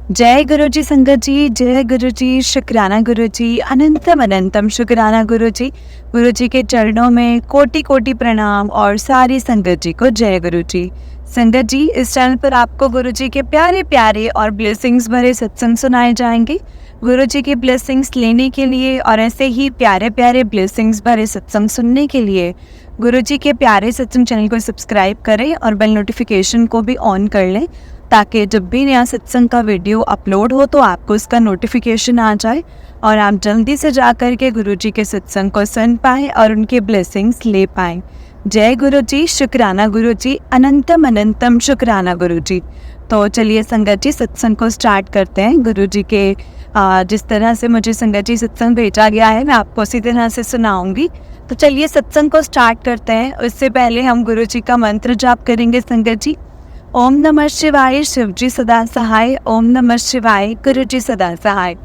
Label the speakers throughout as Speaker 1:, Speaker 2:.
Speaker 1: जय गुरु जी संगत जी, जय गुरु जी, शुक्राना गुरु जी, अनंतम अनंतम शुक्राना गुरु जी। गुरु जी के चरणों में कोटि कोटि प्रणाम और सारी संगत जी को जय गुरु जी। संगत जी, इस चैनल पर आपको गुरु जी के प्यारे प्यारे और ब्लेसिंग्स भरे सत्संग सुनाए जाएंगे। गुरु जी के ब्लेसिंग्स लेने के लिए और ऐसे ही प्यारे प्यारे ब्लेसिंग्स भरे सत्संग सुनने के लिए गुरु जी के प्यारे सत्संग चैनल को सब्सक्राइब करें और बेल नोटिफिकेशन को भी ऑन कर लें, ताकि जब भी नया सत्संग का वीडियो अपलोड हो तो आपको इसका नोटिफिकेशन आ जाए और आप जल्दी से जा कर के गुरु जी के सत्संग को सुन पाएँ और उनके ब्लेसिंग्स ले पाएँ। जय गुरु जी, शुक्राना गुरु जी, अनंतम अनंतम शुक्राना गुरु जी। तो चलिए संगत जी, सत्संग को स्टार्ट करते हैं। गुरु जी के जिस तरह से मुझे संगत जी सत्संग भेजा गया है, मैं आपको उसी तरह से सुनाऊंगी। तो चलिए सत्संग को स्टार्ट करते हैं। उससे पहले हम गुरु जी का मंत्र जाप करेंगे संगत जी। ओम नमः शिवाय, शिव जी सदा सहाय। ओम नमः शिवाय, गुरु जी सदा सहाय।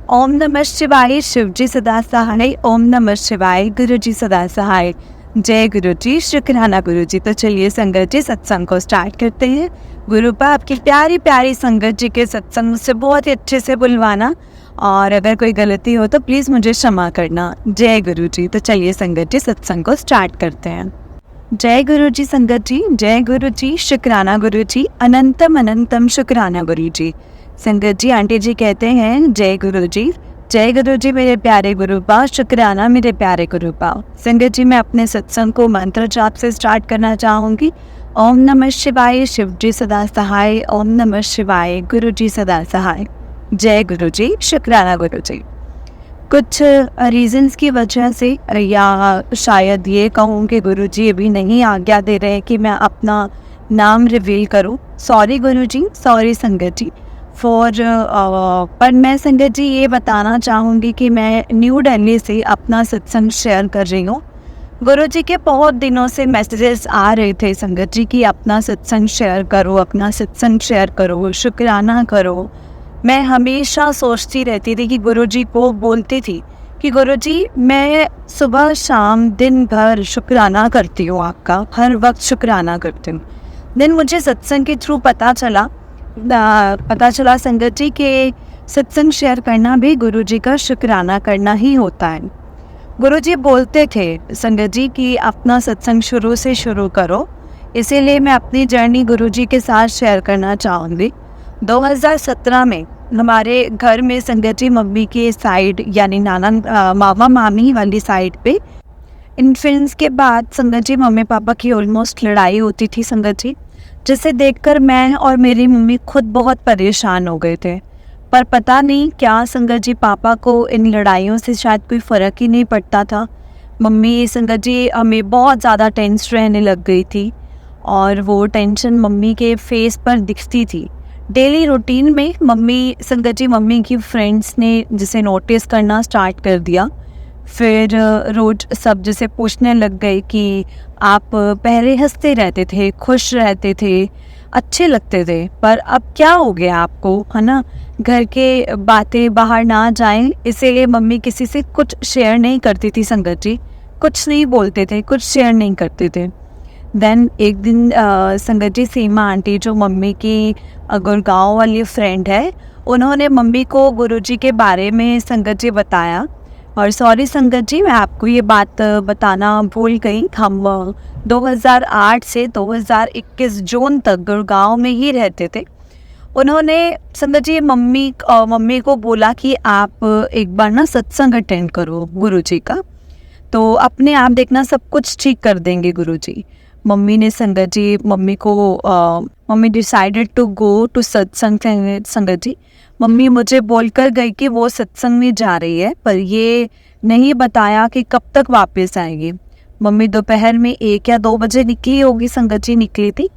Speaker 1: ओम नमः शिवाय, शिव जी सदा सहाय। ओम नमः शिवाय, गुरु जी सदा सहाय। जय गुरु जी, शुक्राना गुरु जी। तो चलिए संगत जी, सत्संग को स्टार्ट करते हैं। गुरु पा आपकी प्यारी प्यारी संगत जी के सत्संग से बहुत ही अच्छे से बुलवाना, और अगर कोई गलती हो तो प्लीज़ मुझे क्षमा करना। जय गुरु जी। तो चलिए संगत जी, सत्संग को स्टार्ट करते हैं। जय गुरु जी संगत जी, जय गुरु जी, शुक्राना गुरु जी, अनंतम अनंतम शुक्राना गुरु जी। संगत जी, आंटी जी कहते हैं जय गुरु जी। जय गुरु जी मेरे प्यारे गुरु पा, शुक्राना मेरे प्यारे गुरु पा। संगत जी, मैं अपने सत्संग को मंत्र जाप से स्टार्ट करना चाहूँगी। ओम नमः शिवाय, शिव जी सदा सहाय। ओम नमः शिवाय, गुरु जी सदा सहाय। जय गुरु जी, शुक्राना गुरु जी। कुछ रीजंस की वजह से, या शायद ये कहूँ कि गुरु जी अभी नहीं आज्ञा दे रहे कि मैं अपना नाम रिवील करूँ। सॉरी गुरु जी, सॉरी संगत जी फॉर पर मैं संगत जी ये बताना चाहूँगी कि मैं न्यू दिल्ली से अपना सत्संग शेयर कर रही हूँ। गुरु जी के बहुत दिनों से मैसेजेस आ रहे थे संगत जी कि अपना सत्संग शेयर करो, अपना सत्संग शेयर करो, शुक्राना करो। मैं हमेशा सोचती रहती थी कि गुरुजी को बोलती थी कि गुरुजी, मैं सुबह शाम दिन भर शुक्राना करती हूँ आपका, हर वक्त शुक्राना करती हूँ। दिन मुझे सत्संग के थ्रू पता चला संगत जी कि सत्संग शेयर करना भी गुरुजी का शुक्राना करना ही होता है। गुरुजी बोलते थे संगत जी कि अपना सत्संग शुरू से शुरू करो, इसीलिए मैं अपनी जर्नी गुरुजी के साथ शेयर करना चाहूँगी। 2017 में हमारे घर में संगत जी मम्मी के साइड, यानी मामा मामी वाली साइड पे इन्फेंस के बाद संगत जी मम्मी पापा की ऑलमोस्ट लड़ाई होती थी संगत जी, जिसे देखकर मैं और मेरी मम्मी खुद बहुत परेशान हो गए थे। पर पता नहीं क्या संगत जी, पापा को इन लड़ाइयों से शायद कोई फ़र्क ही नहीं पड़ता था। मम्मी संगत जी हमें बहुत ज़्यादा टेंस रहने लग गई थी, और वो टेंशन मम्मी के फेस पर दिखती थी। डेली रूटीन में मम्मी की फ्रेंड्स ने जिसे नोटिस करना स्टार्ट कर दिया। फिर रोज सब जैसे पूछने लग गए कि आप पहले हंसते रहते थे, खुश रहते थे, अच्छे लगते थे, पर अब क्या हो गया आपको, है ना। घर के बातें बाहर ना जाएं, इसीलिए मम्मी किसी से कुछ शेयर नहीं करती थी संगत जी, कुछ नहीं बोलते थे, कुछ शेयर नहीं करते थे। देन एक दिन संगत जी, सीमा आंटी जो मम्मी की गुड़गांव वाली फ्रेंड है, उन्होंने मम्मी को गुरुजी के बारे में संगत जी बताया। और सॉरी संगत जी, मैं आपको ये बात बताना भूल गई। हम 2008 से 2021 जून तक गुड़गांव में ही रहते थे। उन्होंने संगत जी मम्मी को बोला कि आप एक बार ना सत्संग अटेंड करो गुरुजी का, तो अपने आप देखना सब कुछ ठीक कर देंगे गुरुजी। मम्मी ने संगत जी mummy decided to go to सत्संग संगत जी। मम्मी मुझे बोलकर गई कि वो सत्संग में जा रही है, पर ये नहीं बताया कि कब तक वापस आएगी। मम्मी दोपहर में 1 या 2 बजे निकली होगी संगत जी, निकली थी,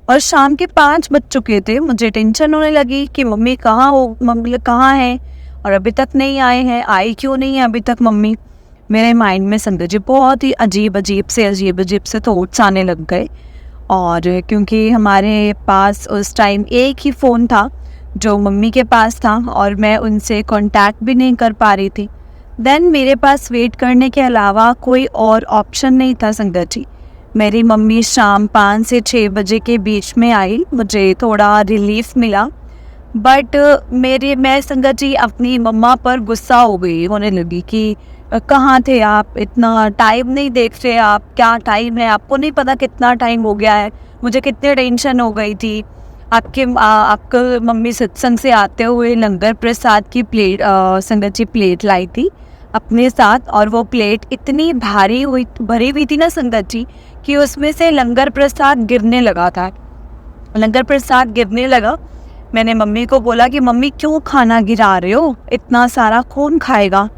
Speaker 1: और शाम के 5 बज चुके थे। मुझे टेंशन होने लगी कि मम्मी कहाँ है और अभी तक नहीं आए हैं, आई क्यों नहीं है अभी तक मम्मी। मेरे माइंड में संगत जी बहुत ही अजीब अजीब से थॉट्स आने लग गए। और क्योंकि हमारे पास उस टाइम एक ही फ़ोन था जो मम्मी के पास था, और मैं उनसे कांटेक्ट भी नहीं कर पा रही थी। देन मेरे पास वेट करने के अलावा कोई और ऑप्शन नहीं था संगत जी। मेरी मम्मी शाम 5 से 6 बजे के बीच में आई। मुझे थोड़ा रिलीफ मिला बट मैं संगत जी अपनी मम्मा पर गुस्सा हो गई होने लगी कि कहाँ थे आप, इतना टाइम नहीं देख रहे आप, क्या टाइम है, आपको नहीं पता कितना टाइम हो गया है। मुझे कितनी टेंशन हो गई थी। आपके मम्मी सत्संग से आते हुए लंगर प्रसाद की प्लेट संगत जी प्लेट लाई थी अपने साथ, और वो प्लेट इतनी भरी हुई थी ना संगत जी, कि उसमें से लंगर प्रसाद गिरने लगा था। लंगर प्रसाद गिरने लगा। मैंने मम्मी को बोला कि मम्मी क्यों खाना गिरा रहे हो, इतना सारा कौन खाएगा।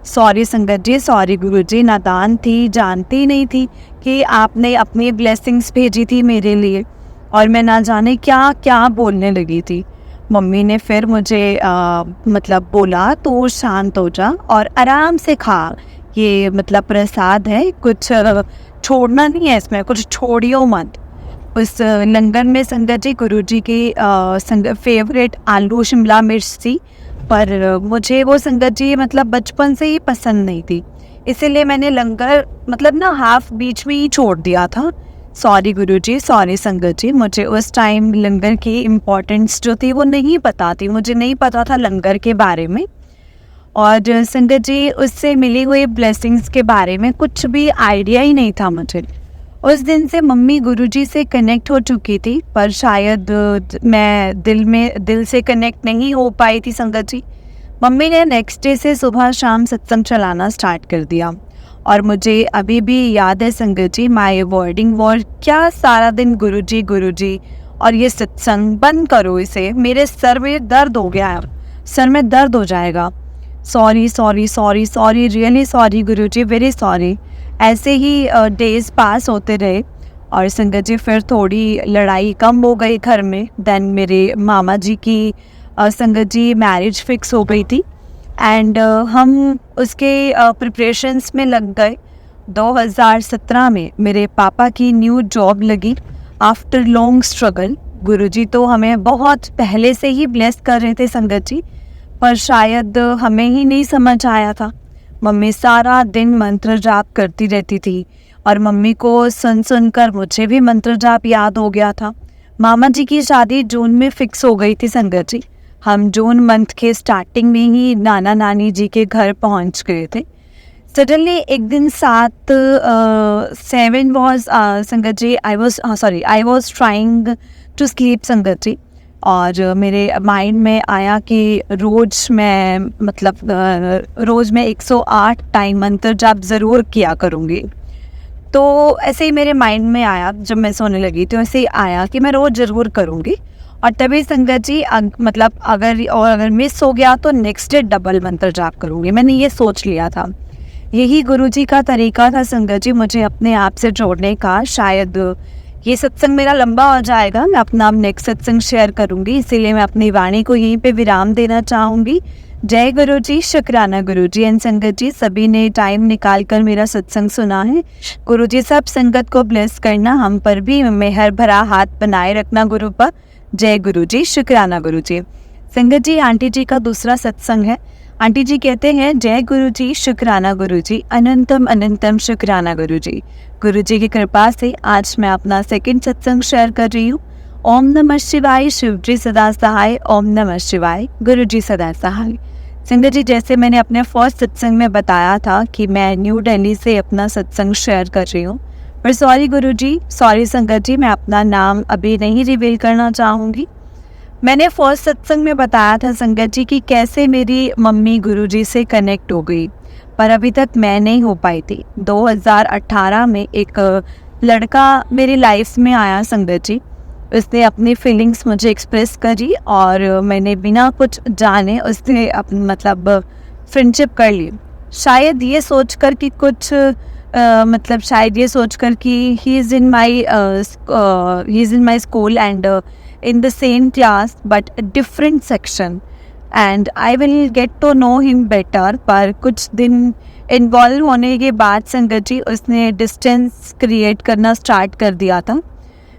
Speaker 1: सॉरी संगत जी, सॉरी गुरुजी, नादान थी, जानती नहीं थी कि आपने अपनी ब्लेसिंग्स भेजी थी मेरे लिए, और मैं ना जाने क्या क्या बोलने लगी थी। मम्मी ने फिर मुझे मतलब बोला तो शांत हो जा और आराम से खा, ये मतलब प्रसाद है, कुछ छोड़ना नहीं है इसमें, कुछ छोड़ियो मत। उस लंगर में संगत जी गुरुजी की फेवरेट आलू शिमला मिर्च थी, पर मुझे वो संगत जी मतलब बचपन से ही पसंद नहीं थी, इसीलिए मैंने लंगर मतलब ना हाफ बीच में ही छोड़ दिया था। सॉरी गुरुजी, सॉरी संगत जी, मुझे उस टाइम लंगर की इम्पोर्टेंस जो थी वो नहीं पता थी, मुझे नहीं पता था लंगर के बारे में। और संगत जी उससे मिली हुई ब्लेसिंग्स के बारे में कुछ भी आइडिया ही नहीं था मुझे। उस दिन से मम्मी गुरुजी से कनेक्ट हो चुकी थी, पर शायद मैं दिल से कनेक्ट नहीं हो पाई थी संगत जी। मम्मी ने नेक्स्ट डे से सुबह शाम सत्संग चलाना स्टार्ट कर दिया, और मुझे अभी भी याद है संगत जी, माय वर्डिंग वॉर क्या सारा दिन गुरुजी गुरुजी, और ये सत्संग बंद करो इसे, मेरे सर में दर्द हो गया है, सर में दर्द हो जाएगा। Sorry sorry sorry sorry, really sorry Guruji, very sorry. ऐसे ही डेज पास होते रहे, और संगत जी फिर थोड़ी लड़ाई कम हो गई घर में। देन मेरे मामा जी की संगत जी मैरिज फिक्स हो गई थी, एंड हम उसके प्रिपरेशंस में लग गए। 2017 में मेरे पापा की न्यू जॉब लगी आफ्टर लॉन्ग स्ट्रगल। गुरुजी तो हमें बहुत पहले से ही ब्लेस कर रहे थे संगत जी, पर शायद हमें ही नहीं समझ आया था। मम्मी सारा दिन मंत्र जाप करती रहती थी, और मम्मी को सुन कर मुझे भी मंत्र जाप याद हो गया था। मामा जी की शादी जून में फिक्स हो गई थी संगत जी। हम जून मंथ के स्टार्टिंग में ही नाना नानी जी के घर पहुंच गए थे। सडनली एक दिन 7 was Sangat ji, I was trying to sleep Sangat ji, और मेरे माइंड में आया कि रोज़ मैं 108 टाइम मंत्र जाप ज़रूर किया करूँगी। तो ऐसे ही मेरे माइंड में आया, जब मैं सोने लगी तो ऐसे ही आया कि मैं रोज़ ज़रूर करूँगी। और तभी संगत जी मतलब अगर मिस हो गया तो नेक्स्ट डे डबल मंत्र जाप करूँगी, मैंने ये सोच लिया था। यही गुरुजी का तरीका था संगत जी मुझे अपने आप से जोड़ने का। शायद ये सत्संग मेरा लंबा हो जाएगा, मैं अपना नेक्स्ट सत्संग शेयर करूँगी, इसीलिए मैं अपनी वाणी को यहीं पे विराम देना चाहूँगी। जय गुरुजी, शुक्राना गुरुजी एंड संगत जी, सभी ने टाइम निकाल कर मेरा सत्संग सुना है। गुरुजी सब संगत को ब्लेस करना, हम पर भी मेहर भरा हाथ बनाए रखना गुरु पर। जय गुरुजी, शुक्राना गुरुजी। संगत जी आंटी जी का दूसरा सत्संग है। आंटी जी कहते हैं, जय गुरुजी, शुक्राना गुरुजी, अनंतम अनंतम शुक्राना गुरुजी। गुरुजी की कृपा से आज मैं अपना सेकंड सत्संग शेयर कर रही हूँ। ओम नमः शिवाय, शिवजी सदा सहाय, ओम नमः शिवाय, गुरुजी सदा सहाय। संगत जी जैसे मैंने अपने फर्स्ट सत्संग में बताया था कि मैं न्यू दिल्ली से अपना सत्संग शेयर कर रही हूँ, पर सॉरी गुरुजी, सॉरी संगत जी, मैं अपना नाम अभी नहीं रिवील करना चाहूँगी। मैंने फर्स्ट सत्संग में बताया था संगत जी कि कैसे मेरी मम्मी गुरुजी से कनेक्ट हो गई, पर अभी तक मैं नहीं हो पाई थी। 2018 में एक लड़का मेरी लाइफ में आया संगत जी, उसने अपनी फीलिंग्स मुझे एक्सप्रेस करी, और मैंने बिना कुछ जाने उसने मतलब फ्रेंडशिप कर ली। शायद ये सोचकर कि he is in my school and in the same class but a different section and I will get to know him better। पर कुछ दिन इन्वॉल्व होने के बाद संगत जी उसने डिस्टेंस क्रिएट करना स्टार्ट कर दिया था।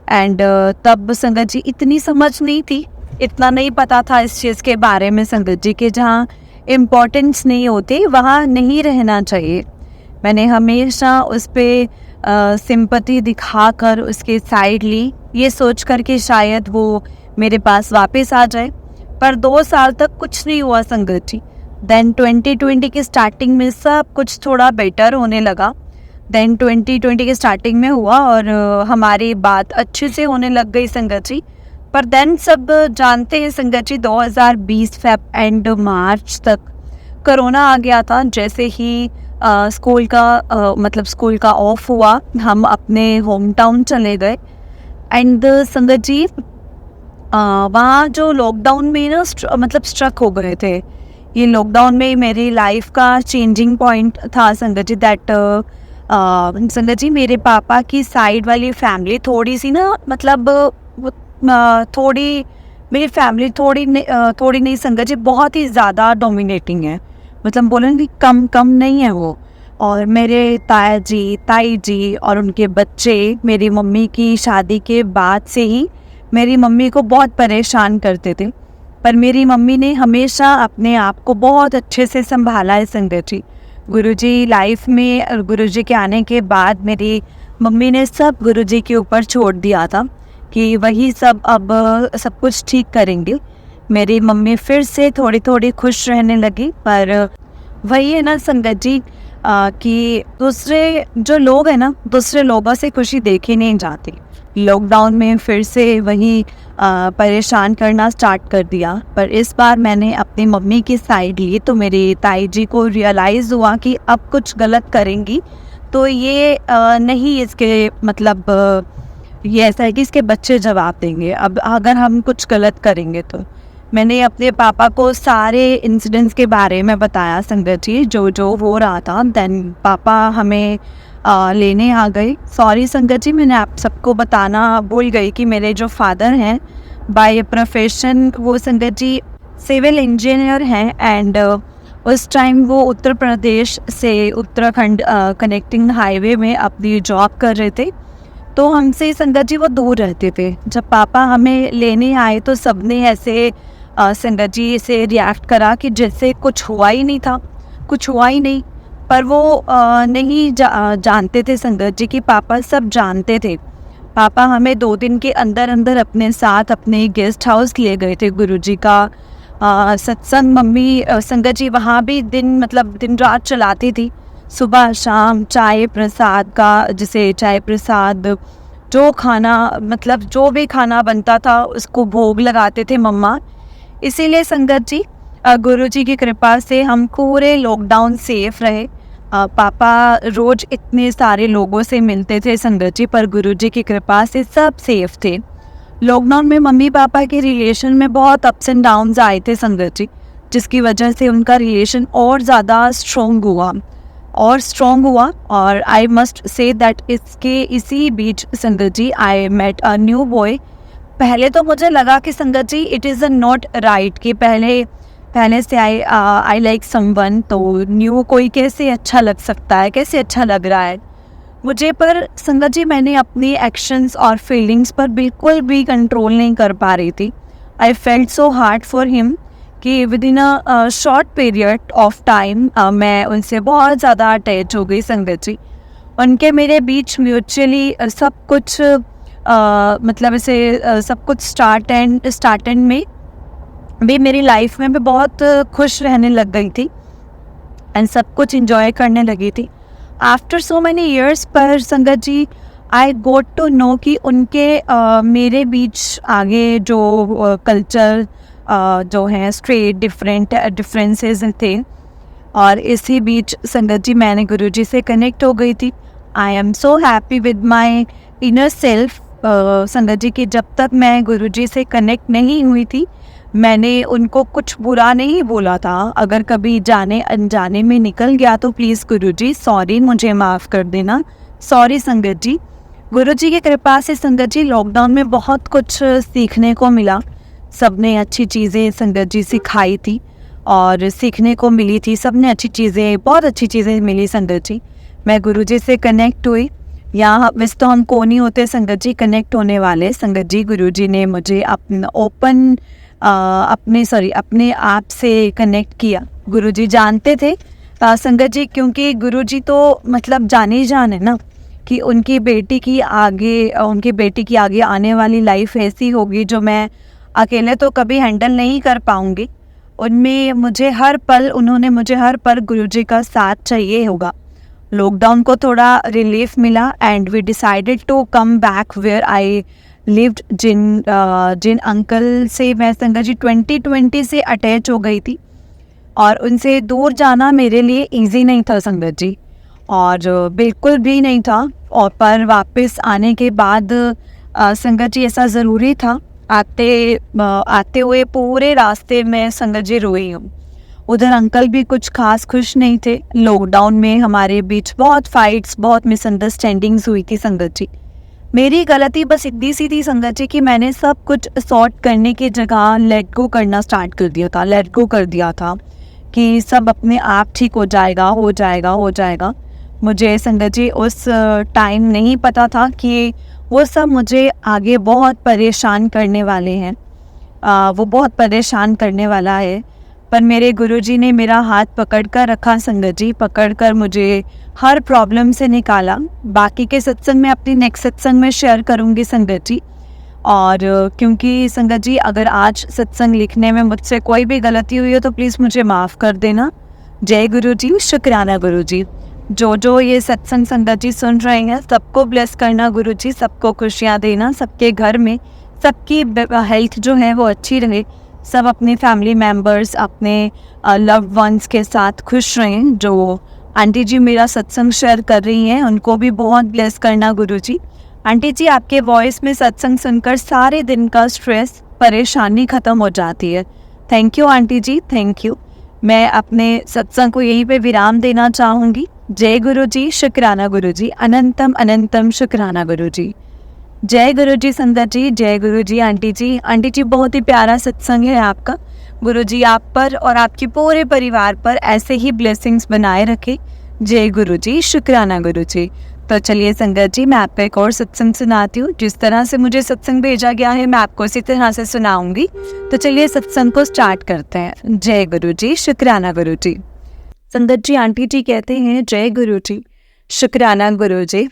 Speaker 1: एंड तब संगत जी इतनी समझ नहीं थी, इतना नहीं पता था इस चीज़ के बारे में संगत जी के जहाँ इम्पोर्टेंस नहीं होते वहाँ नहीं रहना चाहिए। मैंने हमेशा उस पर सिंपैथी दिखाकर उसके साइड ली, ये सोच कर कि शायद वो मेरे पास वापस आ जाए, पर 2 साल तक कुछ नहीं हुआ संगत जी। देन 2020 की स्टार्टिंग में सब कुछ थोड़ा बेटर होने लगा। देन 2020 के स्टार्टिंग में हुआ और हमारी बात अच्छे से होने लग गई संगत जी। पर देन सब जानते हैं संगत जी, 2020 फेब एंड मार्च तक कोरोना आ गया था। जैसे ही स्कूल का ऑफ हुआ, हम अपने होम टाउन चले गए। एंड संगत जी वहाँ जो लॉकडाउन में ना स्ट्रक हो गए थे। ये लॉकडाउन में मेरी लाइफ का चेंजिंग पॉइंट था संगत जी। दैट संगत जी मेरे पापा की साइड वाली फैमिली थोड़ी सी ना थोड़ी मेरी फैमिली थोड़ी नहीं संगत जी, बहुत ही ज़्यादा डोमिनेटिंग है। बोलेंगे कम नहीं है वो। और मेरे ताया जी, ताई जी और उनके बच्चे मेरी मम्मी की शादी के बाद से ही मेरी मम्मी को बहुत परेशान करते थे। पर मेरी मम्मी ने हमेशा अपने आप को बहुत अच्छे से संभाला है संगत जी। गुरुजी लाइफ में और गुरुजी के आने के बाद मेरी मम्मी ने सब गुरुजी के ऊपर छोड़ दिया था कि वही सब अब सब कुछ ठीक करेंगे। मेरी मम्मी फिर से थोड़ी थोड़ी खुश रहने लगी। पर वही है ना संगत जी कि दूसरे जो लोग हैं ना, दूसरे लोगों से खुशी देखी नहीं जाती। लॉकडाउन में फिर से वही परेशान करना स्टार्ट कर दिया। पर इस बार मैंने अपनी मम्मी की साइड ली तो मेरी ताई जी को रियलाइज़ हुआ कि अब कुछ गलत करेंगी तो ये नहीं, इसके ये ऐसा है कि इसके बच्चे जवाब देंगे अब अगर हम कुछ गलत करेंगे। तो मैंने अपने पापा को सारे इंसिडेंट्स के बारे में बताया संगत जी, जो हो रहा था। देन पापा हमें लेने आ गए। सॉरी संगत जी, मैंने आप सबको बताना भूल गई कि मेरे जो फादर हैं बाय प्रोफेशन वो संगत जी सिविल इंजीनियर हैं। एंड उस टाइम वो उत्तर प्रदेश से उत्तराखंड कनेक्टिंग हाईवे में अपनी जॉब कर रहे थे। तो हमसे संगत जी वो दूर रहते थे। जब पापा हमें लेने आए तो सबने ऐसे संगत जी से रिएक्ट करा कि जैसे कुछ हुआ ही नहीं था, कुछ हुआ ही नहीं। पर वो नहीं जानते थे संगत जी कि पापा सब जानते थे। पापा हमें 2 दिन के अंदर अंदर अपने साथ अपने गेस्ट हाउस ले गए थे। गुरुजी का सत्संग मम्मी संगत जी वहाँ भी दिन रात चलाती थी। सुबह शाम चाय प्रसाद का, जैसे चाय प्रसाद जो खाना जो भी खाना बनता था उसको भोग लगाते थे मम्मा। इसीलिए संगत जी गुरुजी की कृपा से हम पूरे लॉकडाउन सेफ रहे। पापा रोज़ इतने सारे लोगों से मिलते थे संगत जी, पर गुरुजी की कृपा से सब सेफ थे। लॉकडाउन में मम्मी पापा के रिलेशन में बहुत अप्स एंड डाउन्स आए थे संगत जी, जिसकी वजह से उनका रिलेशन और ज़्यादा स्ट्रॉन्ग हुआ। और आई मस्ट से दैट इसी बीच Sangat ji I met a new boy. पहले तो मुझे लगा कि Sangat ji it is not right कि पहले से आई लाइक समवन, तो न्यू कोई कैसे अच्छा लग सकता है, कैसे अच्छा लग रहा है मुझे। पर संगत जी मैंने अपनी एक्शंस और फीलिंग्स पर बिल्कुल भी कंट्रोल नहीं कर पा रही थी। I felt so hard for him कि within a short period of time मैं उनसे बहुत ज़्यादा अटैच हो गई संगत जी। उनके मेरे बीच म्यूचुअली सब कुछ सब कुछ स्टार्ट एंड में भी मेरी लाइफ में मैं बहुत खुश रहने लग गई थी एंड सब कुछ इंजॉय करने लगी थी। आफ्टर सो मैनी ईयर्स पर संगत जी आई गोट टू नो कि उनके मेरे बीच आगे जो कल्चर जो हैं स्ट्रेट डिफरेंसेस थे। और इसी बीच संगत जी मैंने गुरुजी से कनेक्ट हो गई थी। I am so happy with my inner self संगत जी कि जब तक मैं गुरुजी से कनेक्ट नहीं हुई थी मैंने उनको कुछ बुरा नहीं बोला था। अगर कभी जाने अनजाने में निकल गया तो प्लीज़ गुरुजी सॉरी, मुझे माफ़ कर देना। सॉरी संगत जी। गुरुजी की कृपा से संगत जी लॉकडाउन में बहुत कुछ सीखने को मिला। सबने अच्छी चीज़ें संगत जी सिखाई थी और सीखने को मिली थी। सबने अच्छी चीज़ें, बहुत अच्छी चीज़ें मिली संगत जी। मैं गुरुजी से कनेक्ट हुई। यहाँ वैसे तो हम कौन ही होते संगत जी कनेक्ट होने वाले। संगत जी गुरुजी ने मुझे अपने आप से कनेक्ट किया। गुरुजी जानते थे संगत जी, क्योंकि गुरुजी तो जाने जान है ना कि उनकी बेटी की आगे आने वाली लाइफ ऐसी होगी जो मैं अकेले तो कभी हैंडल नहीं कर पाऊँगी। उनमें मुझे हर पल उन्होंने मुझे हर पल गुरुजी का साथ चाहिए होगा। लॉकडाउन को थोड़ा रिलीफ मिला and we decided to come back where I lived. जिन अंकल से मैं संगत जी 2020 से अटैच हो गई थी और उनसे दूर जाना मेरे लिए इजी नहीं था संगत जी, और बिल्कुल भी नहीं था। और पर वापस आने के बाद संगत जी ऐसा ज़रूरी था। आते हुए पूरे रास्ते में संगत जी रोई हूँ। उधर अंकल भी कुछ खास खुश नहीं थे। लॉकडाउन में हमारे बीच बहुत फाइट्स, बहुत मिसअंडरस्टैंडिंग्स हुई थी संगत जी। मेरी गलती बस इतनी सी थी संगत जी कि मैंने सब कुछ सॉर्ट करने की जगह लेट गो करना स्टार्ट कर दिया था, लेट गो कर दिया था कि सब अपने आप ठीक हो जाएगा, हो जाएगा, हो जाएगा। मुझे संगत जी उस टाइम नहीं पता था कि वो सब मुझे आगे बहुत परेशान करने वाले हैं। वो बहुत परेशान करने वाला है। पर मेरे गुरुजी ने मेरा हाथ पकड़ कर रखा संगत जी, पकड़ कर मुझे हर प्रॉब्लम से निकाला। बाकी के सत्संग में अपनी नेक्स्ट सत्संग में शेयर करूँगी संगत जी। और क्योंकि संगत जी अगर आज सत्संग लिखने में मुझसे कोई भी गलती हुई हो तो प्लीज़ मुझे माफ़ कर देना। जय गुरु जी, शुक्राना गुरु जी। जो ये सत्संग संगत जी सुन रहे हैं सबको ब्लेस करना गुरु जी, सबको खुशियाँ देना, सबके घर में सबकी हेल्थ जो है वो अच्छी रहे, सब अपने फैमिली मेम्बर्स, अपने लव्ड वंस के साथ खुश रहें। जो आंटी जी मेरा सत्संग शेयर कर रही हैं उनको भी बहुत ब्लेस करना गुरु जी। आंटी जी आपके वॉइस में सत्संग सुनकर सारे दिन का स्ट्रेस, परेशानी ख़त्म हो जाती है। Thank you aunty ji, thank you. मैं अपने सत्संग को यहीं पे विराम देना चाहूँगी। जय गुरु जी, शुक्राना गुरु जी, अनंतम अनंतम शुक्राना गुरु जी। जय गुरु जी संगत जी, जय गुरु जी आंटी जी। आंटी जी बहुत ही प्यारा सत्संग है आपका। गुरु जी आप पर और आपके पूरे परिवार पर ऐसे ही ब्लेसिंग्स बनाए रखे। जय गुरु जी, शुक्राना गुरु जी। तो चलिए संगत जी मैं आपको एक और सत्संग सुनाती हूँ। जिस तरह से मुझे सत्संग भेजा गया है मैं आपको इसी तरह से सुनाऊंगी। तो चलिए सत्संग को स्टार्ट करते हैं। जय गुरु जी, शुक्राना गुरु जी। संगत जी आंटी जी कहते हैं जय गुरु जी, शुक्राना गुरु जी।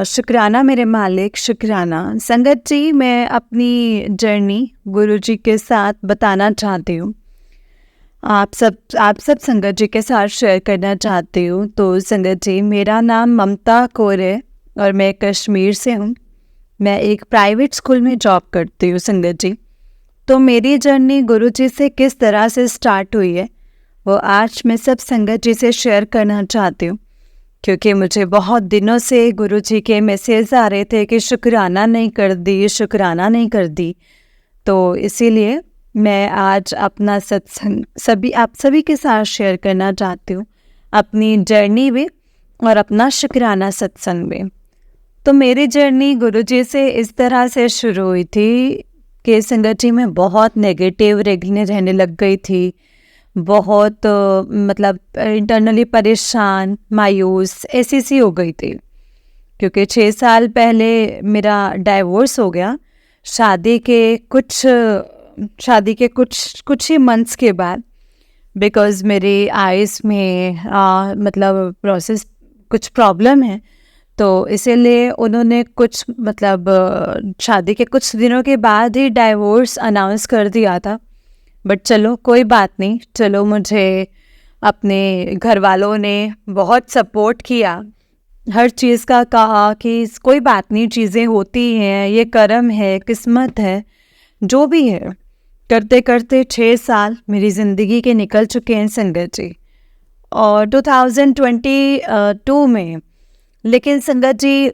Speaker 1: शुक्राना मेरे मालिक, शुक्राना। संगत जी मैं अपनी जर्नी गुरु जी के साथ बताना चाहती हूँ, आप सब संगत जी के साथ शेयर करना चाहती हूँ। तो संगत जी मेरा नाम ममता कौर है और मैं कश्मीर से हूँ। मैं एक प्राइवेट स्कूल में जॉब करती हूँ संगत जी। तो मेरी जर्नी गुरु जी से किस तरह से स्टार्ट हुई है वो आज मैं सब संगत जी से शेयर करना चाहती हूँ, क्योंकि मुझे बहुत दिनों से गुरु जी के मैसेज आ रहे थे कि शुक्राना नहीं कर दी, शुक्राना नहीं कर दी। तो इसीलिए मैं आज अपना सत्संग आप सभी के साथ शेयर करना चाहती हूँ, अपनी जर्नी में और अपना शुक्राना सत्संग में। तो मेरी जर्नी गुरु जी से इस तरह से शुरू हुई थी कि संगत जी में बहुत नेगेटिव रहने लग गई थी, बहुत मतलब इंटरनली परेशान, मायूस ऐसी सी हो गई थी। क्योंकि 6 साल पहले मेरा डाइवोर्स हो गया शादी के कुछ ही मंथ्स के बाद। बिकॉज़ मेरी आइज़ में मतलब प्रोसेस कुछ प्रॉब्लम है, तो इसीलिए उन्होंने कुछ मतलब शादी के कुछ दिनों के बाद ही डाइवोर्स अनाउंस कर दिया था। बट चलो कोई बात नहीं, चलो मुझे अपने घर वालों ने बहुत सपोर्ट किया, हर चीज़ का कहा कि कोई बात नहीं, चीज़ें होती हैं, ये कर्म है, किस्मत है, जो भी है। करते करते 6 साल मेरी ज़िंदगी के निकल चुके हैं संगत जी। और 2022 में लेकिन संगत जी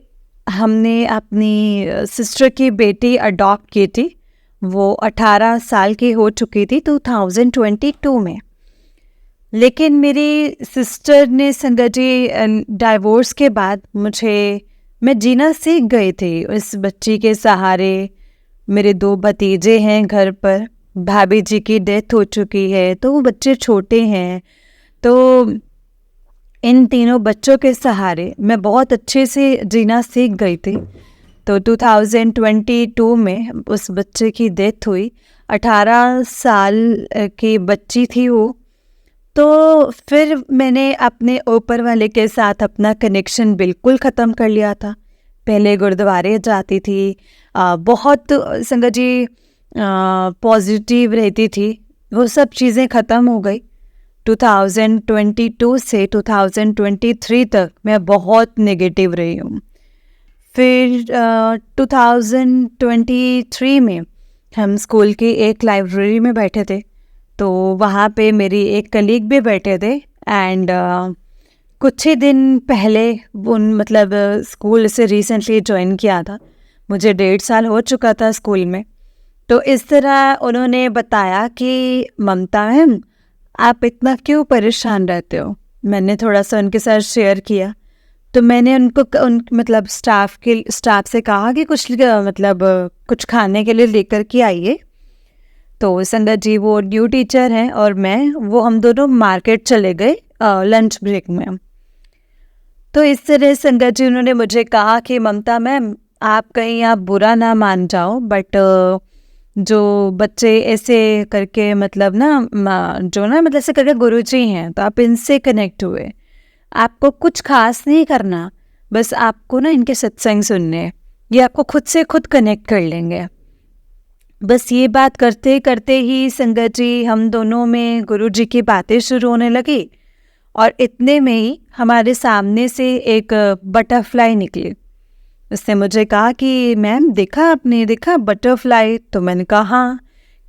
Speaker 1: हमने अपनी सिस्टर की बेटी अडॉप्ट की थी। वो 18 साल की हो चुकी थी 2022 में। लेकिन मेरी सिस्टर ने संगत जी डाइवोर्स के बाद मैं जीना सीख गई थी उस बच्ची के सहारे। मेरे 2 भतीजे हैं घर पर, भाभी जी की डेथ हो चुकी है तो वो बच्चे छोटे हैं। तो इन तीनों बच्चों के सहारे मैं बहुत अच्छे से जीना सीख गई थी। तो 2022 में उस बच्चे की डेथ हुई। 18 साल की बच्ची थी वो। तो फिर मैंने अपने ऊपर वाले के साथ अपना कनेक्शन बिल्कुल ख़त्म कर लिया था। पहले गुरुद्वारे जाती थी, बहुत संगत जी पॉजिटिव रहती थी, वो सब चीज़ें ख़त्म हो गई। 2022 से 2023 तक मैं बहुत नेगेटिव रही हूँ। फिर 2023 में हम स्कूल की एक लाइब्रेरी में बैठे थे, तो वहाँ पे मेरी एक कलीग भी बैठे थे। एंड कुछ ही दिन पहले उन मतलब स्कूल से रिसेंटली ज्वाइन किया था, मुझे 1.5 साल हो चुका था स्कूल में। तो इस तरह उन्होंने बताया कि ममता मैम, आप इतना क्यों परेशान रहते हो। मैंने थोड़ा सा उनके साथ शेयर किया, तो मैंने उन मतलब स्टाफ से कहा कि कुछ खाने के लिए लेकर के आइए। तो संगत जी वो न्यू टीचर हैं और हम दोनों मार्केट चले गए लंच ब्रेक में। तो इस तरह संगत जी उन्होंने मुझे कहा कि ममता मैम, आप बुरा ना मान जाओ, बट जो बच्चे ऐसे करके मतलब ऐसे करके गुरुजी हैं, तो आप इनसे कनेक्ट हुए, आपको कुछ खास नहीं करना, बस आपको ना इनके सत्संग सुनने, ये आपको खुद से खुद कनेक्ट कर लेंगे। बस ये बात करते करते ही संगत जी हम दोनों में गुरुजी की बातें शुरू होने लगी, और इतने में ही हमारे सामने से एक बटरफ्लाई निकली। उसने मुझे कहा कि मैम आपने देखा बटरफ्लाई। तो मैंने कहा हाँ।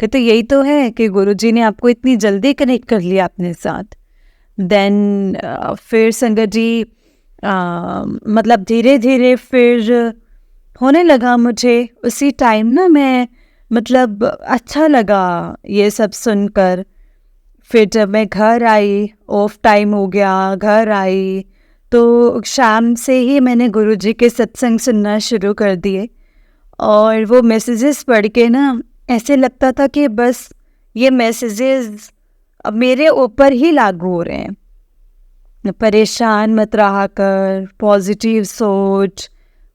Speaker 1: कहते यही तो है कि गुरुजी ने आपको इतनी जल्दी कनेक्ट कर लिया अपने साथ। देन फिर संगत जी मतलब धीरे धीरे फिर होने लगा मुझे उसी टाइम ना, मैं मतलब अच्छा लगा ये सब सुनकर। फिर जब मैं घर आई, ऑफ टाइम हो गया, घर आई, तो शाम से ही मैंने गुरुजी के सत्संग सुनना शुरू कर दिए। और वो मैसेजेस पढ़ के ना ऐसे लगता था कि बस ये मैसेजेस अब मेरे ऊपर ही लागू हो रहे हैं। परेशान मत रहा कर, पॉजिटिव सोच।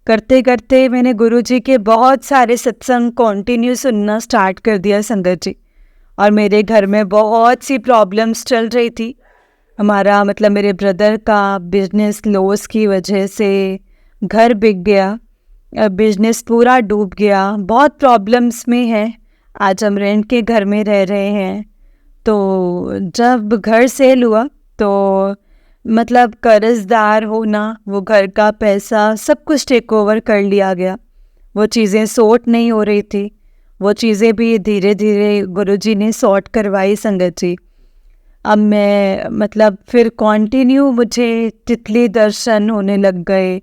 Speaker 1: करते करते मैंने गुरुजी के बहुत सारे सत्संग कंटिन्यू सुनना स्टार्ट कर दिया संगत जी। और मेरे घर में बहुत सी प्रॉब्लम्स चल रही थी। हमारा मतलब मेरे ब्रदर का बिजनेस लॉस की वजह से घर बिक गया, बिजनेस पूरा डूब गया, बहुत प्रॉब्लम्स में है। आज हम रेंट के घर में रह रहे हैं। तो जब घर सेल हुआ तो मतलब कर्जदार होना, वो घर का पैसा सब कुछ टेक ओवर कर लिया गया। वो चीज़ें सॉर्ट नहीं हो रही थी, वो चीज़ें भी धीरे धीरे गुरुजी ने सॉर्ट करवाई संगत जी। अब मैं मतलब फिर कंटिन्यू मुझे तितली दर्शन होने लग गए,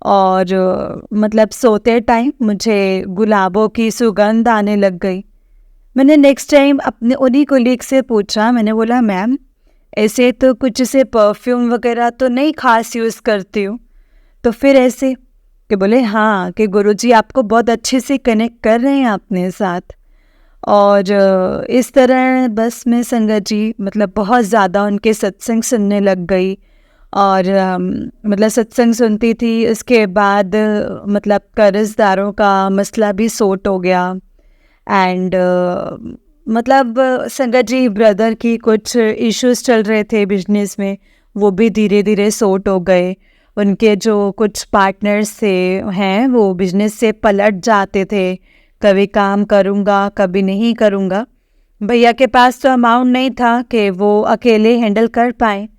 Speaker 1: और मतलब सोते टाइम मुझे गुलाबों की सुगंध आने लग गई। मैंने नेक्स्ट टाइम अपने उन्हीं कोलीग से पूछा, मैंने बोला मैम ऐसे तो कुछ से परफ्यूम वगैरह तो नहीं खास यूज़ करती हूँ। तो फिर ऐसे कि बोले हाँ कि गुरुजी आपको बहुत अच्छे से कनेक्ट कर रहे हैं अपने साथ। और इस तरह बस मैं संगत जी मतलब बहुत ज़्यादा उनके सत्संग सुनने लग गई। और मतलब सत्संग सुनती थी, उसके बाद मतलब कर्जदारों का मसला भी सॉर्ट हो गया। एंड मतलब संगत जी ब्रदर की कुछ इश्यूज चल रहे थे बिजनेस में, वो भी धीरे धीरे सॉर्ट हो गए। उनके जो कुछ पार्टनर्स थे हैं वो बिजनेस से पलट जाते थे, कभी काम करूँगा कभी नहीं करूँगा। भैया के पास तो अमाउंट नहीं था कि वो अकेले हैंडल कर पाए।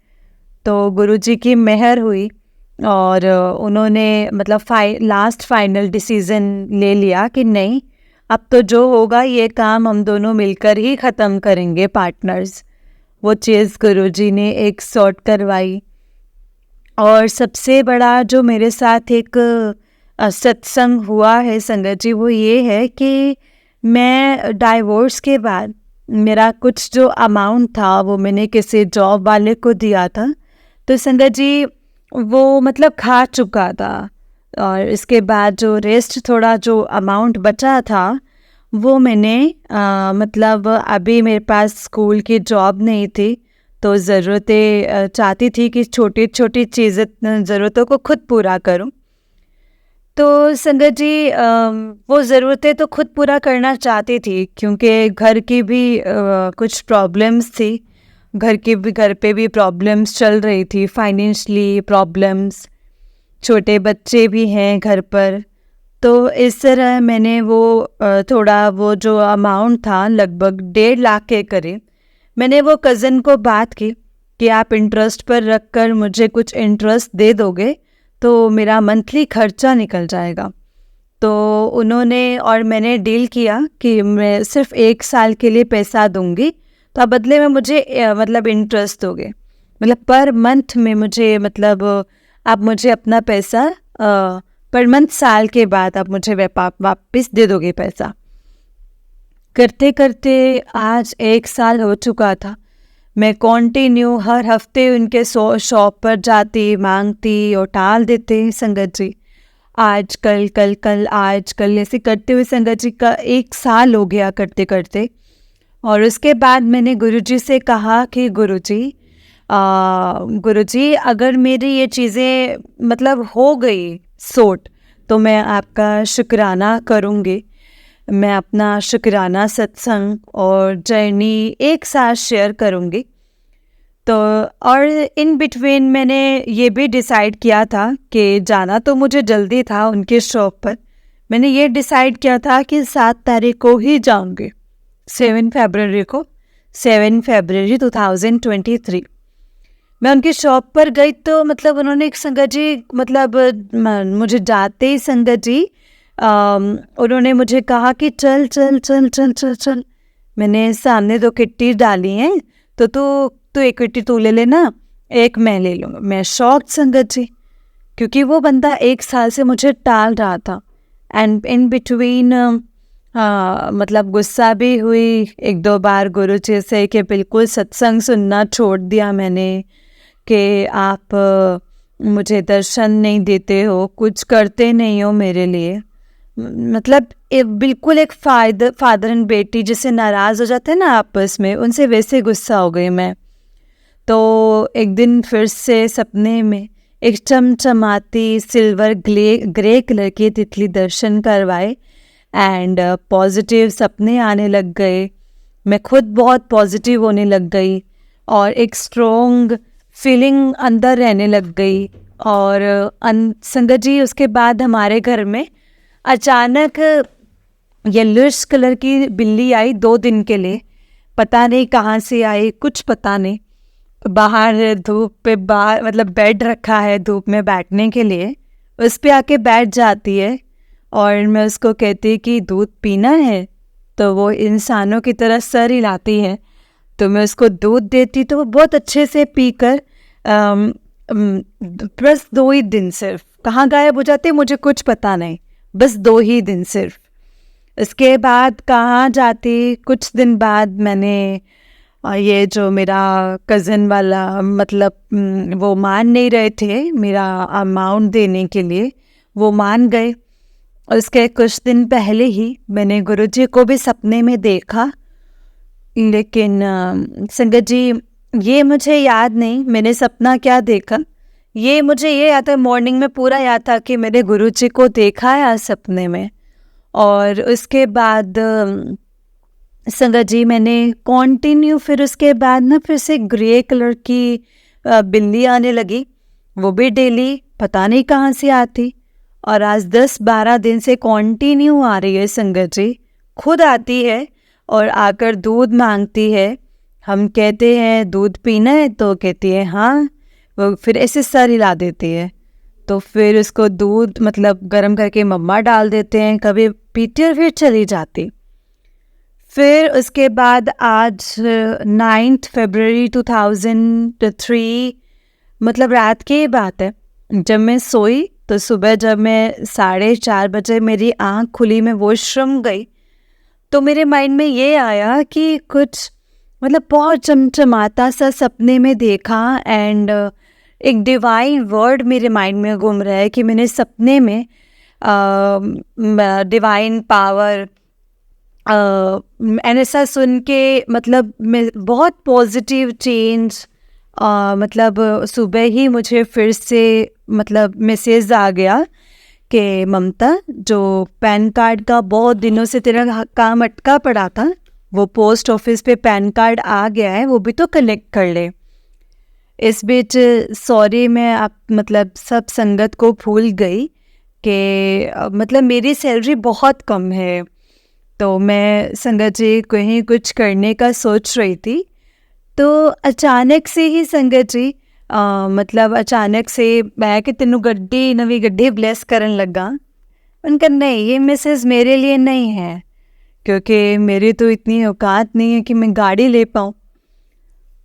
Speaker 1: तो गुरुजी की मेहर हुई और उन्होंने मतलब लास्ट फाइनल डिसीज़न ले लिया कि नहीं, अब तो जो होगा ये काम हम दोनों मिलकर ही ख़त्म करेंगे पार्टनर्स। वो चीज़ गुरुजी ने एक सॉर्ट करवाई। और सबसे बड़ा जो मेरे साथ एक सत्संग हुआ है संगत जी, वो ये है कि मैं डाइवोर्स के बाद मेरा कुछ जो अमाउंट था वो मैंने किसी जॉब वाले को दिया था। तो संगत जी वो मतलब खा चुका था, और इसके बाद जो रेस्ट थोड़ा जो अमाउंट बचा था वो मैंने मतलब अभी मेरे पास स्कूल की जॉब नहीं थी, तो ज़रूरतें चाहती थी कि छोटी छोटी चीज़ें ज़रूरतों को खुद पूरा करूं। तो संगत जी वो ज़रूरतें तो खुद पूरा करना चाहती थी, क्योंकि घर की भी कुछ प्रॉब्लम्स थी। घर पे भी प्रॉब्लम्स चल रही थी, फाइनेंशियली प्रॉब्लम्स, छोटे बच्चे भी हैं घर पर। तो इस तरह मैंने वो थोड़ा वो जो अमाउंट था लगभग 1.5 लाख के करीब, मैंने वो कज़न को बात की कि आप इंटरेस्ट पर रख कर मुझे कुछ इंटरेस्ट दे दोगे तो मेरा मंथली खर्चा निकल जाएगा। तो उन्होंने और मैंने डील किया कि मैं सिर्फ 1 साल के लिए पैसा दूंगी, तो आप बदले में मुझे मतलब इंटरेस्ट दोगे, मतलब पर मंथ में मुझे मतलब आप मुझे अपना पैसा पर मंथ साल के बाद आप मुझे वापस दे दोगे पैसा। करते करते आज 1 साल हो चुका था। मैं कंटिन्यू हर हफ्ते उनके शॉप पर जाती, मांगती और टाल देते संगत जी। आज कल कल कल आज कल ऐसे करते हुए संगत जी का 1 साल हो गया करते करते। और उसके बाद मैंने गुरुजी से कहा कि गुरुजी अगर मेरी ये चीज़ें मतलब हो गई सोट, तो मैं आपका शुक्राना करूँगी। मैं अपना शुक्राना सत्संग और जर्नी एक साथ शेयर करूँगी। तो और इन बिटवीन मैंने ये भी डिसाइड किया था कि जाना तो मुझे जल्दी था उनके शॉप पर। मैंने ये डिसाइड किया था कि 7 तारीख को ही जाऊँगी, 7 फरवरी को, 7 फरवरी 2023। मैं उनकी शॉप पर गई तो मतलब उन्होंने एक संगत जी मतलब मुझे जाते ही संगत जी उन्होंने मुझे कहा कि चल चल चल चल चल चल। मैंने सामने 2 किट्टी डाली हैं, तो तू एक किट्टी तू ले लेना, एक मैं ले लूँगा। मैं शॉक्ड संगत जी, क्योंकि वो बंदा 1 साल से मुझे टाल रहा था। एंड इन बिटवीन मतलब गुस्सा भी हुई 1-2 बार गुरुजी से कि बिल्कुल सत्संग सुनना छोड़ दिया मैंने, कि आप मुझे दर्शन नहीं देते हो, कुछ करते नहीं हो मेरे लिए। मतलब बिल्कुल एक फादर एंड बेटी जिससे नाराज़ हो जाते हैं ना आपस में, उनसे वैसे गुस्सा हो गई मैं। तो एक दिन फिर से सपने में एक चमचमाती सिल्वर ग्रे कलर की तितली दर्शन करवाए एंड पॉजिटिव सपने आने लग गए। मैं खुद बहुत पॉजिटिव होने लग गई और एक स्ट्रॉन्ग फीलिंग अंदर रहने लग गई। और संगत जी उसके बाद हमारे घर में अचानक येलोइश कलर की बिल्ली आई 2 दिन के लिए। पता नहीं कहाँ से आई, कुछ पता नहीं। बाहर धूप पे मतलब बेड रखा है धूप में बैठने के लिए, उस पे आके बैठ जाती है। और मैं उसको कहती कि दूध पीना है, तो वो इंसानों की तरह सर हिलाती है। तो मैं उसको दूध देती तो वो बहुत अच्छे से पीकर बस 2 ही दिन सिर्फ कहाँ गायब हो जाते मुझे कुछ पता नहीं, बस 2 ही दिन सिर्फ। इसके बाद कहाँ जाती, कुछ दिन बाद मैंने ये जो मेरा कज़न वाला मतलब वो मान नहीं रहे थे मेरा अमाउंट देने के लिए, वो मान गए। और उसके कुछ दिन पहले ही मैंने गुरुजी को भी सपने में देखा, लेकिन संगत जी ये मुझे याद नहीं मैंने सपना क्या देखा। ये मुझे ये याद है, मॉर्निंग में पूरा याद था कि मैंने गुरुजी को देखा है आज सपने में। और उसके बाद संगत जी मैंने कंटिन्यू फिर उसके बाद ना फिर से ग्रे कलर की बिल्ली आने लगी, वो भी डेली पता नहीं कहाँ से आती। और आज 10-12 दिन से कंटिन्यू आ रही है संगत जी, खुद आती है और आकर दूध मांगती है। हम कहते हैं दूध पीना है तो कहती है हाँ, वो फिर ऐसे सर हिला देती है। तो फिर उसको दूध मतलब गर्म करके मम्मा डाल देते हैं, कभी पीती और फिर चली जाती। फिर उसके बाद आज 9 फरवरी 2003 मतलब रात की बात है, जब मैं सोई तो सुबह जब मैं 4:30 बजे मेरी आँख खुली, मैं वॉशरूम गई, तो मेरे माइंड में ये आया कि कुछ मतलब बहुत चमचमाता सा सपने में देखा। एंड एक डिवाइन वर्ड मेरे माइंड में घूम रहा है कि मैंने सपने में डिवाइन पावर एंड ऐसा सुन के मतलब मैं बहुत पॉजिटिव चेंज मतलब सुबह ही मुझे फिर से मतलब मैसेज आ गया कि ममता, जो पैन कार्ड का बहुत दिनों से तेरा काम अटका पड़ा था, वो पोस्ट ऑफिस पे पैन कार्ड आ गया है, वो भी तो कलेक्ट कर ले। इस बीच सॉरी मैं आप मतलब सब संगत को भूल गई कि मतलब मेरी सैलरी बहुत कम है, तो मैं संगत जी कहीं कुछ करने का सोच रही थी। तो अचानक से ही संगत जी मतलब अचानक से मैं कि तेनू गड्डी नवी गड्डी ब्लेस करन लगा। उनका नहीं, ये मैसेज मेरे लिए नहीं है, क्योंकि मेरी तो इतनी औकात नहीं है कि मैं गाड़ी ले पाऊँ।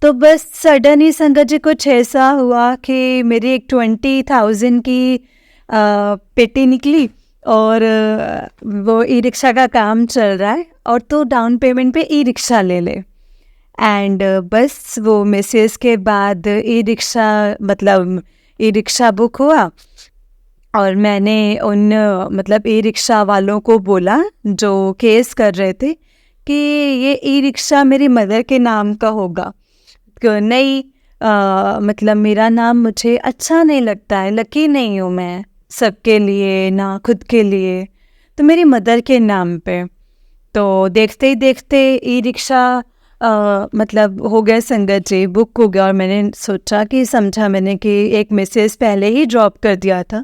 Speaker 1: तो बस सडन ही संगत जी कुछ ऐसा हुआ कि मेरी एक 20,000 की पेटी निकली, और वो ई रिक्शा का काम चल रहा है, और तो डाउन पेमेंट पे ई रिक्शा ले ले। एंड बस वो मैसेज के बाद ई रिक्शा मतलब ई रिक्शा बुक हुआ, और मैंने उन मतलब ई रिक्शा वालों को बोला जो केस कर रहे थे कि ये ई रिक्शा मेरी मदर के नाम का होगा, क्यों नहीं, मतलब मेरा नाम मुझे अच्छा नहीं लगता है, लकी नहीं हूँ मैं सबके लिए ना खुद के लिए, तो मेरी मदर के नाम पे। तो देखते ही देखते ई रिक्शा मतलब हो गया संगत जी, बुक हो गया, और मैंने सोचा कि समझा मैंने कि एक मैसेज पहले ही ड्रॉप कर दिया था।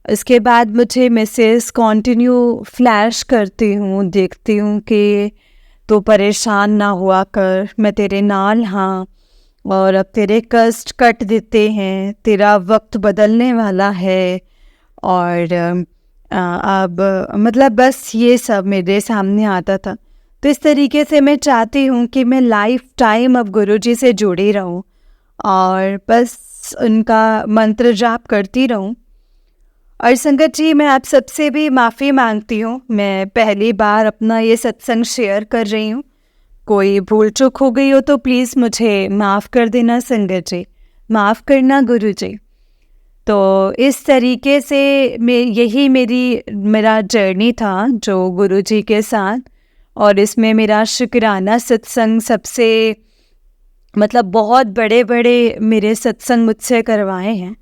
Speaker 1: इसके बाद मुझे मैसेज कंटिन्यू फ्लैश करती हूँ, देखती हूँ कि तो परेशान ना हुआ कर, मैं तेरे नाल हाँ, और अब तेरे कष्ट कट देते हैं, तेरा वक्त बदलने वाला है। और अब मतलब बस ये सब मेरे सामने आता था। तो इस तरीके से मैं चाहती हूँ कि मैं लाइफ टाइम अब गुरुजी से जुड़ी रहूँ, और बस उनका मंत्र जाप करती रहूँ। और संगत जी, मैं आप सबसे भी माफ़ी मांगती हूँ, मैं पहली बार अपना ये सत्संग शेयर कर रही हूँ। कोई भूल चूक हो गई हो तो प्लीज़ मुझे माफ़ कर देना संगत जी, माफ़ करना गुरु जी। तो इस तरीके से यही मेरा जर्नी था जो गुरु जी के साथ, और इसमें मेरा शुक्राना सत्संग सबसे मतलब बहुत बड़े बड़े मेरे सत्संग मुझसे करवाए हैं,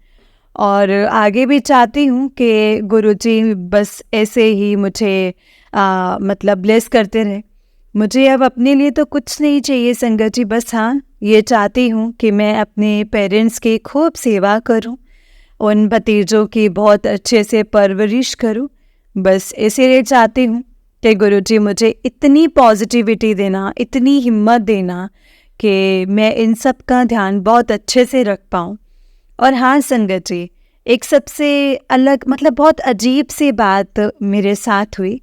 Speaker 1: और आगे भी चाहती हूँ कि गुरुजी बस ऐसे ही मुझे मतलब ब्लेस करते रहे। मुझे अब अपने लिए तो कुछ नहीं चाहिए संगत जी, बस हाँ ये चाहती हूँ कि मैं अपने पेरेंट्स की खूब सेवा करूँ, उन भतीजों की बहुत अच्छे से परवरिश करूँ। बस इसीलिए चाहती हूँ कि गुरुजी मुझे इतनी पॉजिटिविटी देना, इतनी हिम्मत देना कि मैं इन सब का ध्यान बहुत अच्छे से रख पाऊँ। और हाँ संगत जी, एक सबसे अलग मतलब बहुत अजीब सी बात मेरे साथ हुई,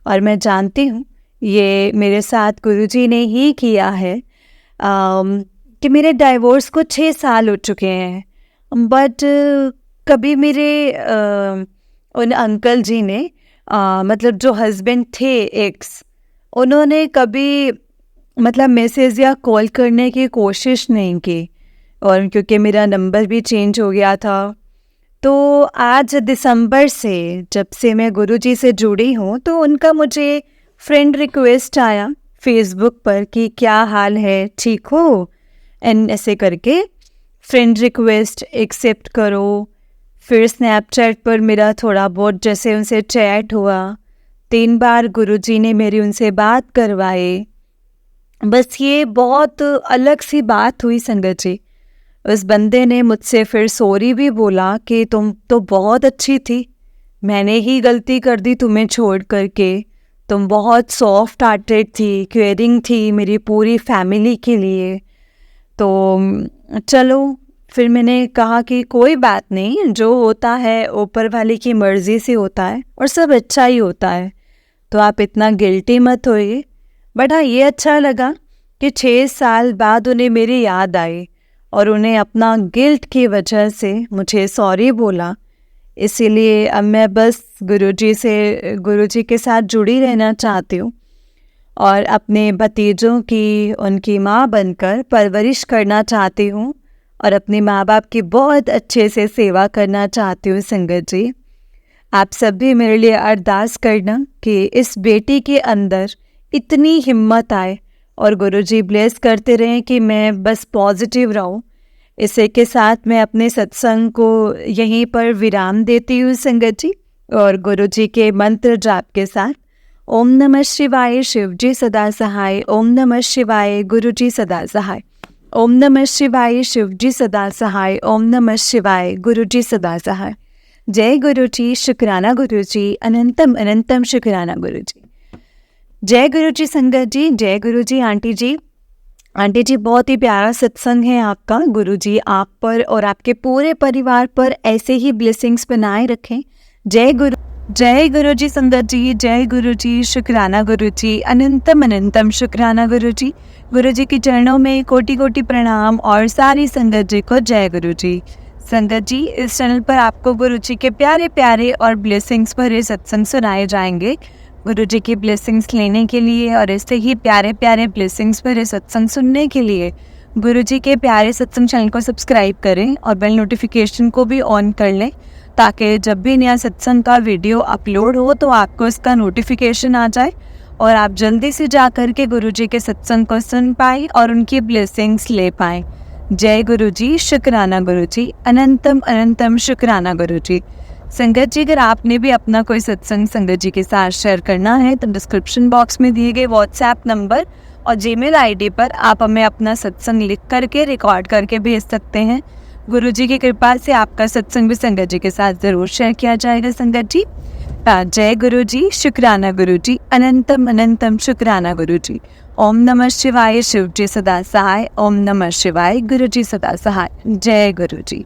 Speaker 1: और मैं जानती हूँ ये मेरे साथ गुरुजी ने ही किया है, कि मेरे डाइवोर्स को 6 साल हो चुके हैं, बट कभी मेरे उन अंकल जी ने मतलब जो हस्बैंड थे एक्स, उन्होंने कभी मतलब मैसेज या कॉल करने की कोशिश नहीं की, और क्योंकि मेरा नंबर भी चेंज हो गया था, तो आज दिसंबर से जब से मैं गुरुजी से जुड़ी हूँ, तो उनका मुझे फ्रेंड रिक्वेस्ट आया फेसबुक पर कि क्या हाल है, ठीक हो, एंड ऐसे करके फ्रेंड रिक्वेस्ट एक्सेप्ट करो। फिर स्नैपचैट पर मेरा थोड़ा बहुत जैसे उनसे चैट हुआ, 3 बार गुरुजी ने मेरी उनसे बात करवाई। बस ये बहुत अलग सी बात हुई संगत जी। उस बंदे ने मुझसे फिर सॉरी भी बोला कि तुम तो बहुत अच्छी थी, मैंने ही गलती कर दी तुम्हें छोड़ करके, तुम बहुत सॉफ्ट हार्टेड थी, केयरिंग थी मेरी पूरी फैमिली के लिए। तो चलो, फिर मैंने कहा कि कोई बात नहीं, जो होता है ऊपर वाले की मर्ज़ी से होता है, और सब अच्छा ही होता है, तो आप इतना गिल्टी मत होइए। बट हाँ, ये अच्छा लगा कि 6 साल बाद उन्हें मेरी याद आई, और उन्हें अपना गिल्ट की वजह से मुझे सॉरी बोला। इसीलिए अब मैं बस गुरुजी के साथ जुड़ी रहना चाहती हूँ, और अपने भतीजों की उनकी माँ बनकर परवरिश करना चाहती हूँ, और अपने माँ बाप की बहुत अच्छे से सेवा करना चाहती हूँ संगत जी। आप सब भी मेरे लिए अरदास करना कि इस बेटी के अंदर इतनी हिम्मत आए, और गुरुजी ब्लेस करते रहें कि मैं बस पॉजिटिव रहूं। इसी के साथ मैं अपने सत्संग को यहीं पर विराम देती हूँ संगत जी, और गुरुजी के मंत्र जाप के साथ ओम नमः शिवाय, शिव जी सदा सहाय, ओम नमः शिवाय, गुरुजी सदा सहाय, ओम नमः शिवाय, शिव जी सदा सहाय, ओम नमः शिवाय, गुरुजी सदा सहाय। जय गुरु जी, शुक्राना गुरु जी, अनंतम अनंतम शुक्राना गुरु जी। जय गुरु जी संगत जी, जय गुरु जी आंटी जी। आंटी जी, बहुत ही प्यारा सत्संग है आपका। गुरु जी आप पर और आपके पूरे परिवार पर ऐसे ही ब्लेसिंग्स बनाए रखें। जय गुरु जी संगत जी, जय गुरु जी, शुक्राना गुरु जी, अनंतम अनंतम शुक्राना गुरु जी। गुरु जी के चरणों में कोटि कोटि प्रणाम और सारी संगत जी को जय गुरु जी। संगत जी, इस चैनल पर आपको गुरु जी के प्यारे प्यारे और ब्लेसिंग्स भरे सत्संग सुनाए जाएंगे। गुरु जी की ब्लेसिंग्स लेने के लिए और ऐसे ही प्यारे प्यारे ब्लेसिंग्स भरे सत्संग सुनने के लिए गुरु जी के प्यारे सत्संग चैनल को सब्सक्राइब करें और बेल नोटिफिकेशन को भी ऑन कर लें, ताकि जब भी नया सत्संग का वीडियो अपलोड हो तो आपको इसका नोटिफिकेशन आ जाए और आप जल्दी से जा कर के गुरु जी के सत्संग को सुन पाएँ और उनकी ब्लेसिंग्स ले पाएँ। जय गुरु जी, शुक्राना गुरु जी, अनंतम अनंतम शुक्राना गुरु जी। संगत जी, अगर आपने भी अपना कोई सत्संग संगत जी के साथ शेयर करना है तो डिस्क्रिप्शन बॉक्स में दिए गए व्हाट्सएप नंबर और जीमेल आईडी पर आप हमें अपना सत्संग लिख करके रिकॉर्ड करके भेज सकते हैं। गुरु जी की कृपा से आपका सत्संग भी संगत जी के साथ ज़रूर शेयर किया जाएगा। संगत जी, जय गुरु जी, शुक्राना गुरु जी, अनंतम अनंतम शुक्राना गुरु जी। ओम नमः शिवाय, शिव जी सदा सहाय। ओम नमः शिवाय, गुरु जी सदा सहाय। जय गुरु जी।